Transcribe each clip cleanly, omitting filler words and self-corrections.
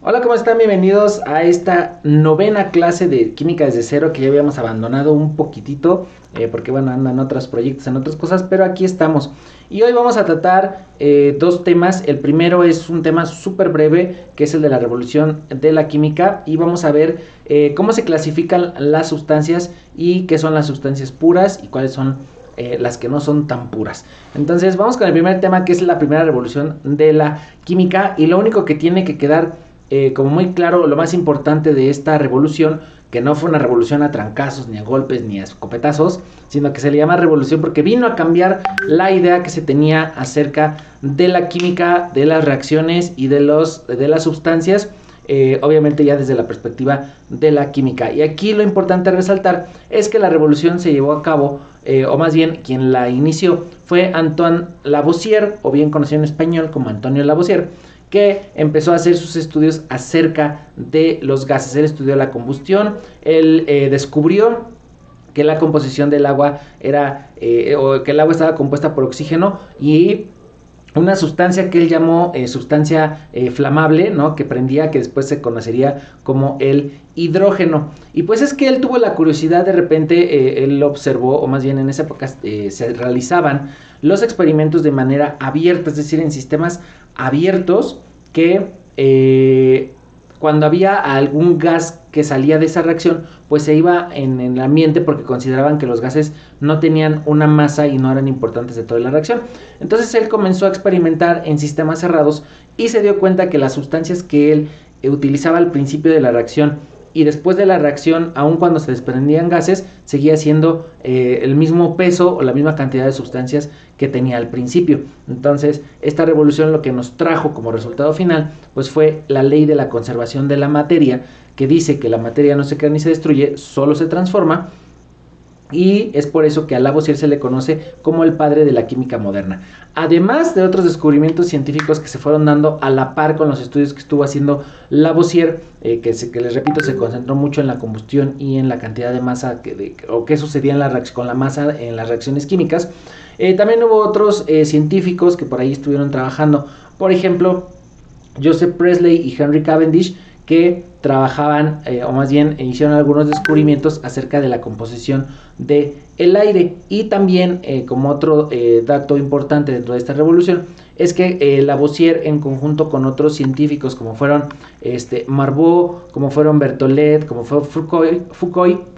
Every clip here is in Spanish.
Hola, ¿cómo están? Bienvenidos a esta novena clase de Química desde cero que ya habíamos abandonado un poquitito porque bueno, andan otros proyectos, en otras cosas, pero aquí estamos. Y hoy vamos a tratar dos temas. El primero es un tema súper breve, que es el de la revolución de la química, y vamos a ver cómo se clasifican las sustancias y qué son las sustancias puras y cuáles son las que no son tan puras. Entonces vamos con el primer tema, que es la primera revolución de la química, y lo único que tiene que quedar como muy claro, lo más importante de esta revolución, que no fue una revolución a trancazos, ni a golpes, ni a escopetazos, sino que se le llama revolución porque vino a cambiar la idea que se tenía acerca de la química, de las reacciones y de las sustancias, obviamente ya desde la perspectiva de la química. Y aquí lo importante a resaltar es que la revolución se llevó a cabo, o más bien quien la inició fue Antoine Lavoisier, o bien conocido en español como Antonio Lavoisier, que empezó a hacer sus estudios acerca de los gases. Él estudió la combustión, él descubrió que la composición del agua era, o que el agua estaba compuesta por oxígeno y una sustancia que él llamó sustancia flamable, ¿no? Que prendía, que después se conocería como el hidrógeno. Y pues es que él tuvo la curiosidad, de repente él observó, o más bien en esa época se realizaban los experimentos de manera abierta, es decir, en sistemas abiertos que cuando había algún gas que salía de esa reacción, pues se iba en el ambiente porque consideraban que los gases no tenían una masa y no eran importantes de toda la reacción. Entonces él comenzó a experimentar en sistemas cerrados y se dio cuenta que las sustancias que él utilizaba al principio de la reacción y después de la reacción, aun cuando se desprendían gases, seguía siendo el mismo peso o la misma cantidad de sustancias que tenía al principio. Entonces, esta revolución lo que nos trajo como resultado final, pues fue la ley de la conservación de la materia, que dice que la materia no se crea ni se destruye, solo se transforma. Y es por eso que a Lavoisier se le conoce como el padre de la química moderna. Además de otros descubrimientos científicos que se fueron dando a la par con los estudios que estuvo haciendo Lavoisier, que les repito, se concentró mucho en la combustión y en la cantidad de masa o qué sucedía con la masa en las reacciones químicas. También hubo otros científicos que por ahí estuvieron trabajando. Por ejemplo, Joseph Priestley y Henry Cavendish, que trabajaban, o más bien hicieron algunos descubrimientos acerca de la composición del aire. Y también, como otro dato importante dentro de esta revolución, es que Lavoisier, en conjunto con otros científicos como fueron Marbeau, como fueron Berthollet, como fue Foucroy,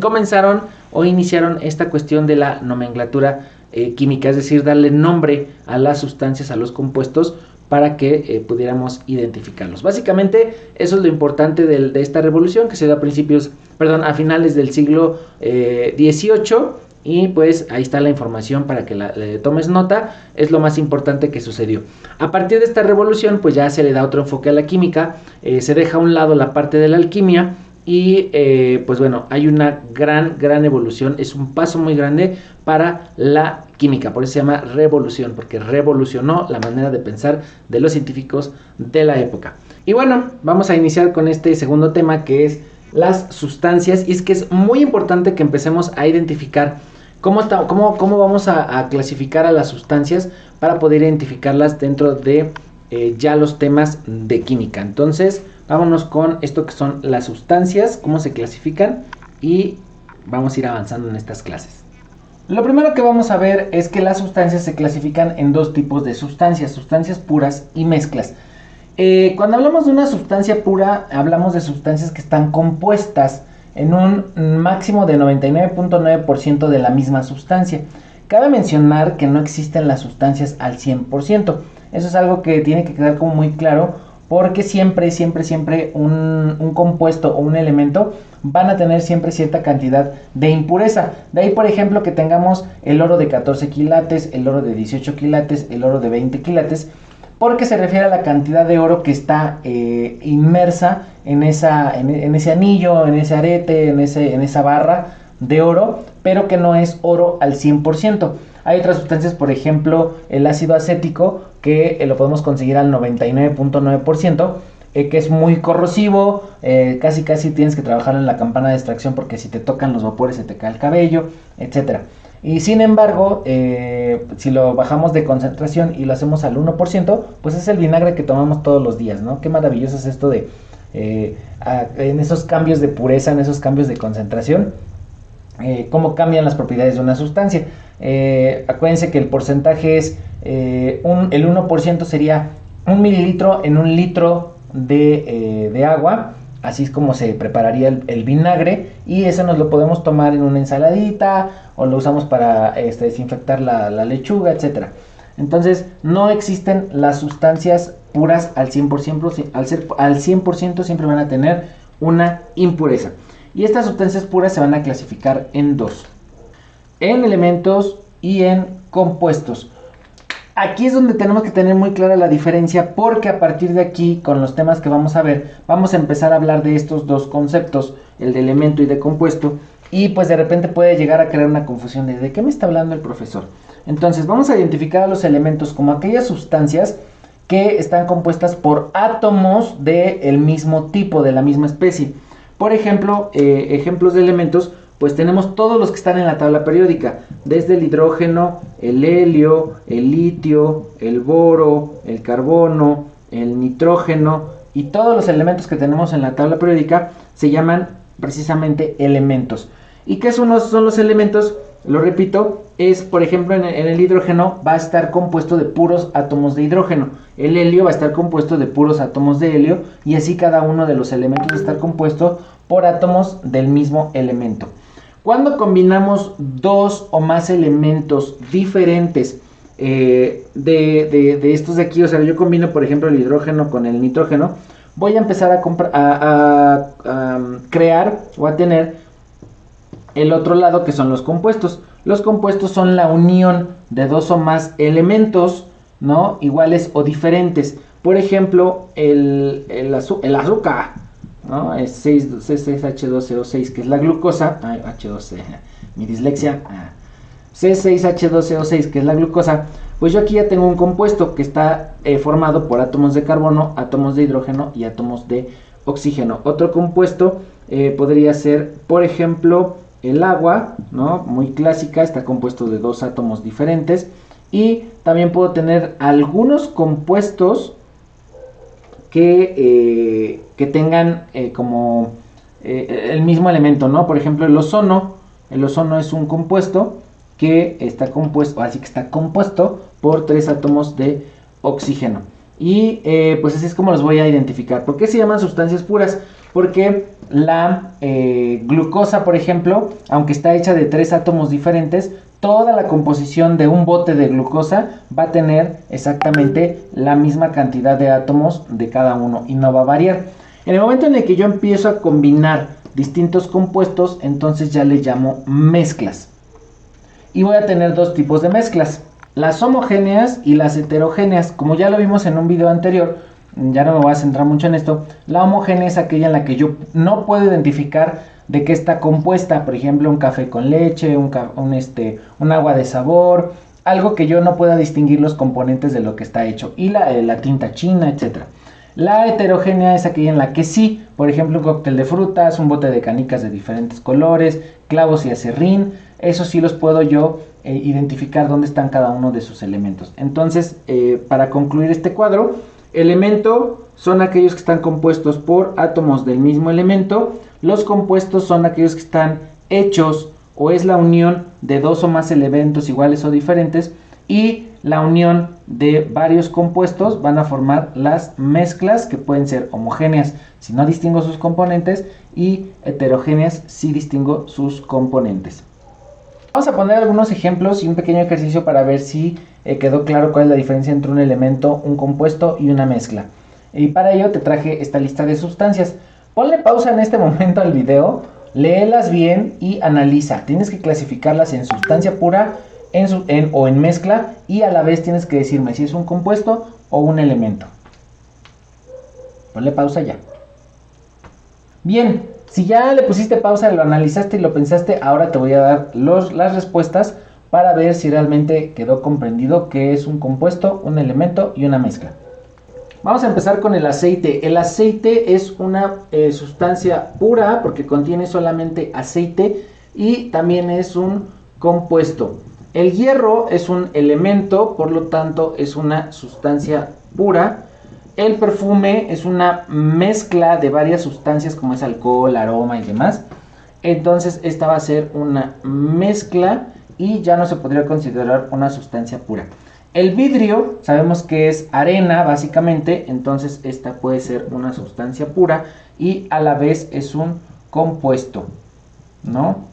comenzaron o iniciaron esta cuestión de la nomenclatura química, es decir, darle nombre a las sustancias, a los compuestos, para que pudiéramos identificarlos. Básicamente, eso es lo importante de esta revolución, que se dio a finales del siglo XVIII, y pues ahí está la información para que le tomes nota. Es lo más importante que sucedió. A partir de esta revolución, pues ya se le da otro enfoque a la química, se deja a un lado la parte de la alquimia, y pues bueno, hay una gran evolución, es un paso muy grande para la química, por eso se llama revolución, porque revolucionó la manera de pensar de los científicos de la época. Y bueno, vamos a iniciar con este segundo tema, que es las sustancias, y es que es muy importante que empecemos a identificar cómo vamos a clasificar a las sustancias para poder identificarlas dentro de ya los temas de química. Entonces, vámonos con esto que son las sustancias, cómo se clasifican, y vamos a ir avanzando en estas clases. Lo primero que vamos a ver es que las sustancias se clasifican en dos tipos de sustancias puras y mezclas. Cuando hablamos de una sustancia pura, hablamos de sustancias que están compuestas en un máximo de 99.9% de la misma sustancia. Cabe mencionar que no existen las sustancias al 100%. Eso es algo que tiene que quedar como muy claro, porque siempre un compuesto o un elemento van a tener siempre cierta cantidad de impureza. De ahí, por ejemplo, que tengamos el oro de 14 quilates, el oro de 18 quilates, el oro de 20 quilates, porque se refiere a la cantidad de oro que está inmersa en ese anillo, en ese arete, en esa barra de oro, pero que no es oro al 100%. Hay otras sustancias, por ejemplo, el ácido acético, que lo podemos conseguir al 99.9%, que es muy corrosivo, casi tienes que trabajar en la campana de extracción porque si te tocan los vapores se te cae el cabello, etc. Y sin embargo, si lo bajamos de concentración y lo hacemos al 1%, pues es el vinagre que tomamos todos los días, ¿no? Qué maravilloso es esto de en esos cambios de pureza, en esos cambios de concentración, cómo cambian las propiedades de una sustancia. Acuérdense que el porcentaje es, el 1% sería 1 mililitro en 1 litro de agua. Así es como se prepararía el vinagre, y eso nos lo podemos tomar en una ensaladita o lo usamos para desinfectar la lechuga, etc. Entonces no existen las sustancias puras al 100%, al 100% siempre van a tener una impureza. Y estas sustancias puras se van a clasificar en dos: en elementos y en compuestos. Aquí es donde tenemos que tener muy clara la diferencia, porque a partir de aquí, con los temas que vamos a ver, vamos a empezar a hablar de estos dos conceptos, el de elemento y de compuesto, y pues de repente puede llegar a crear una confusión de qué me está hablando el profesor. Entonces vamos a identificar a los elementos como aquellas sustancias que están compuestas por átomos del mismo tipo, de la misma especie. Por ejemplo, ejemplos de elementos, pues tenemos todos los que están en la tabla periódica, desde el hidrógeno, el helio, el litio, el boro, el carbono, el nitrógeno, y todos los elementos que tenemos en la tabla periódica se llaman precisamente elementos. ¿Y qué son los elementos? Lo repito, es, por ejemplo, en el hidrógeno va a estar compuesto de puros átomos de hidrógeno, el helio va a estar compuesto de puros átomos de helio, y así cada uno de los elementos va a estar compuesto por átomos del mismo elemento. Cuando combinamos dos o más elementos diferentes de estos de aquí, o sea, yo combino, por ejemplo, el hidrógeno con el nitrógeno, voy a empezar a crear o a tener el otro lado, que son los compuestos. Los compuestos son la unión de dos o más elementos, ¿no?, iguales o diferentes. Por ejemplo, el azúcar, ¿no? Es C6H12O6, que es la glucosa. Ay, H12, mi dislexia. C6H12O6, que es la glucosa. Pues yo aquí ya tengo un compuesto que está formado por átomos de carbono, átomos de hidrógeno y átomos de oxígeno. Otro compuesto podría ser, por ejemplo, el agua, ¿no?, muy clásica, está compuesto de dos átomos diferentes. Y también puedo tener algunos compuestos que tengan como el mismo elemento, ¿no? Por ejemplo, el ozono. El ozono es un compuesto que está compuesto, así que está compuesto por 3 átomos de oxígeno. Y pues así es como los voy a identificar. ¿Por qué se llaman sustancias puras? Porque la glucosa, por ejemplo, aunque está hecha de 3 átomos diferentes, toda la composición de un bote de glucosa va a tener exactamente la misma cantidad de átomos de cada uno y no va a variar. En el momento en el que yo empiezo a combinar distintos compuestos, entonces ya le llamo mezclas. Y voy a tener dos tipos de mezclas: las homogéneas y las heterogéneas. Como ya lo vimos en un video anterior, ya no me voy a centrar mucho en esto. La homogénea es aquella en la que yo no puedo identificar de qué está compuesta. Por ejemplo, un café con leche, un agua de sabor, algo que yo no pueda distinguir los componentes de lo que está hecho, y la tinta china, etc. La heterogénea es aquella en la que sí, por ejemplo, un cóctel de frutas, un bote de canicas de diferentes colores, clavos y aserrín, eso sí los puedo yo identificar dónde están cada uno de sus elementos. Entonces, para concluir este cuadro, elemento son aquellos que están compuestos por átomos del mismo elemento. Los compuestos son aquellos que están hechos o es la unión de dos o más elementos iguales o diferentes, y la unión de varios compuestos van a formar las mezclas, que pueden ser homogéneas si no distingo sus componentes y heterogéneas si distingo sus componentes. Vamos a poner algunos ejemplos y un pequeño ejercicio para ver si quedó claro cuál es la diferencia entre un elemento, un compuesto y una mezcla. Y para ello te traje esta lista de sustancias. Ponle pausa en este momento al video, léelas bien y analiza. Tienes que clasificarlas en sustancia pura o en mezcla, y a la vez tienes que decirme si es un compuesto o un elemento. Ponle pausa ya. Bien, si ya le pusiste pausa, lo analizaste y lo pensaste, ahora te voy a dar las respuestas para ver si realmente quedó comprendido qué es un compuesto, un elemento y una mezcla. Vamos a empezar con el aceite. El aceite es una sustancia pura porque contiene solamente aceite, y también es un compuesto. El hierro es un elemento, por lo tanto es una sustancia pura. El perfume es una mezcla de varias sustancias como es alcohol, aroma y demás. Entonces esta va a ser una mezcla y ya no se podría considerar una sustancia pura. El vidrio sabemos que es arena básicamente, entonces esta puede ser una sustancia pura y a la vez es un compuesto, ¿no?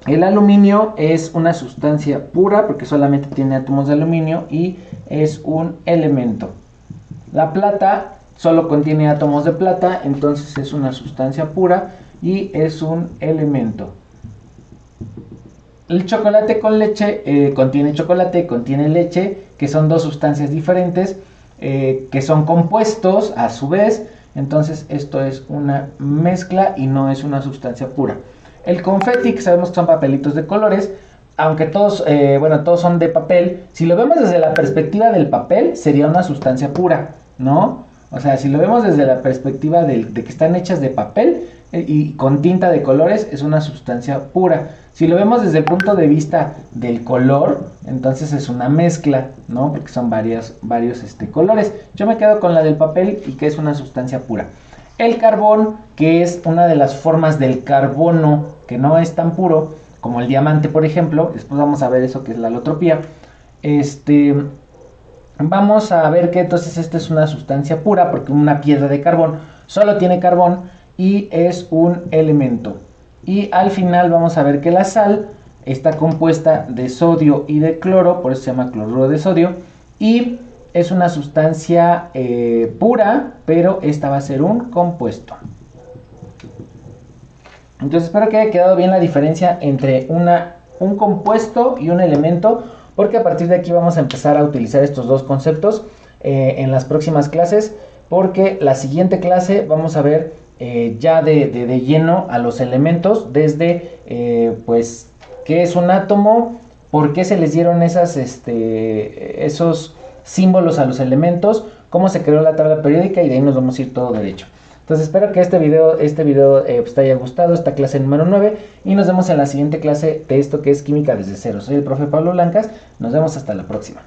El aluminio es una sustancia pura porque solamente tiene átomos de aluminio y es un elemento. La plata solo contiene átomos de plata, entonces es una sustancia pura y es un elemento. El chocolate con leche contiene chocolate y contiene leche, que son dos sustancias diferentes, que son compuestos a su vez. Entonces esto es una mezcla y no es una sustancia pura. El confeti, que sabemos que son papelitos de colores, aunque todos, todos son de papel, si lo vemos desde la perspectiva del papel, sería una sustancia pura, ¿no? O sea, si lo vemos desde la perspectiva de que están hechas de papel y con tinta de colores, es una sustancia pura. Si lo vemos desde el punto de vista del color, entonces es una mezcla, ¿no? Porque son varios colores. Yo me quedo con la del papel y que es una sustancia pura. El carbón, que es una de las formas del carbono, que no es tan puro, como el diamante, por ejemplo. Después vamos a ver eso que es la alotropía. Vamos a ver que entonces esta es una sustancia pura, porque una piedra de carbón solo tiene carbón y es un elemento. Y al final vamos a ver que la sal está compuesta de sodio y de cloro, por eso se llama cloruro de sodio, y es una sustancia pura, pero esta va a ser un compuesto. Entonces espero que haya quedado bien la diferencia entre un compuesto y un elemento, porque a partir de aquí vamos a empezar a utilizar estos dos conceptos en las próximas clases, porque la siguiente clase vamos a ver ya de lleno a los elementos, desde pues qué es un átomo, por qué se les dieron esos símbolos a los elementos, cómo se creó la tabla periódica, y de ahí nos vamos a ir todo derecho. Entonces espero que este video pues te haya gustado, esta clase número 9, y nos vemos en la siguiente clase de esto que es química desde cero. Soy el profe Pablo Blancas, nos vemos hasta la próxima.